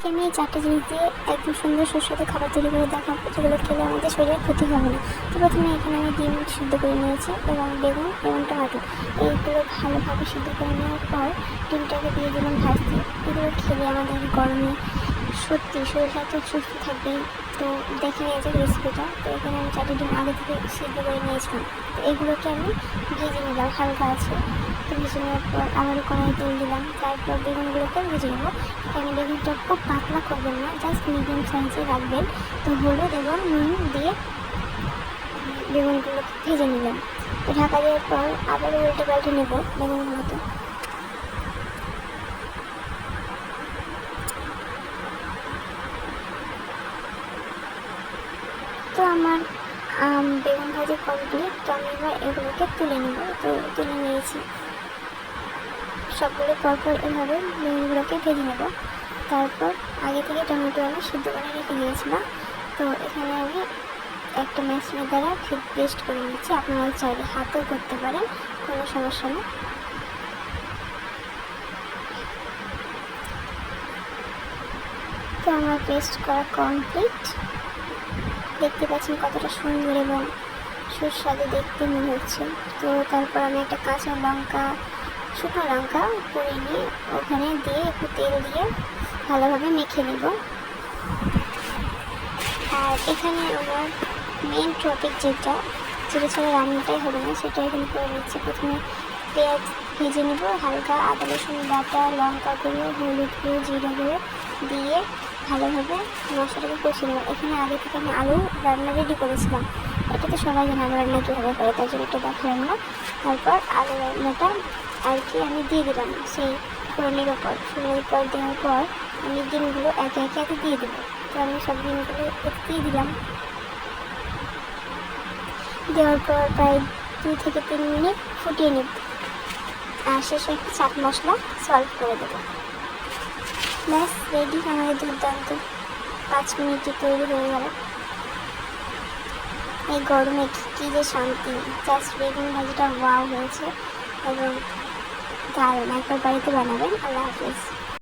আজকে আমি এই 4টা জিনিস দিয়ে একদম সুন্দর সুস্বাদু খাবার তৈরি করে দেখাবো, যেগুলো খেলে আমাদের শরীরের ক্ষতি হবে না। তো প্রথমে এখানে আমি ডিম সিদ্ধ করে নিয়েছি এবং বেগুন এবং টমেটো, এইগুলো ভালোভাবে সিদ্ধ করে নেওয়ার পর ডিমটাকে দিয়ে দিলাম ভাজতে। এগুলো খেলে আমাদের গরমে সত্যি শরীরটা তো সুস্থ থাকবে। তো দেখে নিয়ে যাক রেসিপিটা। তো এখানে আমি 4টা ডিম আগে থেকে সিদ্ধ করে নিয়েছিলাম। তো এগুলোকে আমি ভেজে নিলাম হালকা আছে। তো ভেজে নেওয়ার পর আবারও কড়াই তেল দিলাম, তারপর বেগুনগুলোকে ভেজে নেবো। এখানে বেগুনটা খুব পাতলা করবেন না, জাস্ট মিডিয়াম সাইজে রাখবেন। তো হলুদ এবং নুন দিয়ে বেগুনগুলোকে ভেজে নিলাম। তো ঢাকা দেওয়ার পর আবারও উল্টে পাল্টে নেব বেগুনগুলোকে। তো আমার বেগুন ভাজি কমপ্লিট। তো আমি এবার এগুলোকে তুলে নেব। তো তুলে নিয়েছি সবগুলো পরপর এভাবে বেগুনগুলোকে ভেজে নেব। তারপর আগে থেকে টমেটো আমি সিদ্ধ করে রেখে দিয়েছিলাম। তো এখানে আমি একটা মেশিনের দ্বারা পেস্ট করে নিচ্ছি। আপনারা চাইলে হাতেও করতে পারেন, কোনো সমস্যা নেই। তো আমার পেস্ট করা কমপ্লিট। দেখতে পাচ্ছেন কতটা সুন্দর এবং সুস্বাদু দেখতে মনে হচ্ছে। তো তারপর আমি একটা কাঁচা লঙ্কা, শুকনো লঙ্কা পুড়ে নিয়ে ওখানে দিয়ে একটু তেল দিয়ে ভালোভাবে মেখে নেব। আর এখানে আমার মেন টপিক যেটা ছাড়া রান্নাটাই হবে না, সেটা এখানে করে নিচ্ছি। প্রথমে পেঁয়াজ ভেজে নেব হালকা, আদা রসুন বাটা, লঙ্কা গুঁড়ো, হলুদ গুঁড়ো, জিরা গুঁড়ো দিয়ে ভালোভাবে মশলাটাকে কষিয়ে নেব। এখানে আগে থেকে আমি আলু রান্না রেডি করেছিলাম। এটা তো সবাই জানে আলু রান্না কীভাবে করে, তার জন্য এটা দেখালাম না। তারপর আলু রান্নাটা আর কি আমি দিয়ে দিলাম সেই ফোড়নের ওপর। ফোড়নের পর দেওয়ার পর আমি ডিমগুলো একে একে দিয়ে দেবো। তো আমি সব ডিমগুলো দিয়ে দিলাম। দেওয়ার পর প্রায় 2 থেকে 3 মিনিট ফুটিয়ে নেব। আর শেষে একটু চাট মশলা সল্ভ করে দেবো। ব্যাস রেডি আমাদের দুর্দান্ত 5 মিনিটে তৈরি হয়ে গেল। এই গরমে কী যে শান্তি! জাস্ট বেগুন ভাজিটা ওয়াও হয়েছে এবং দারুণ। একবার বাড়িতে বানাবেন। আল্লাহ হাফিজ।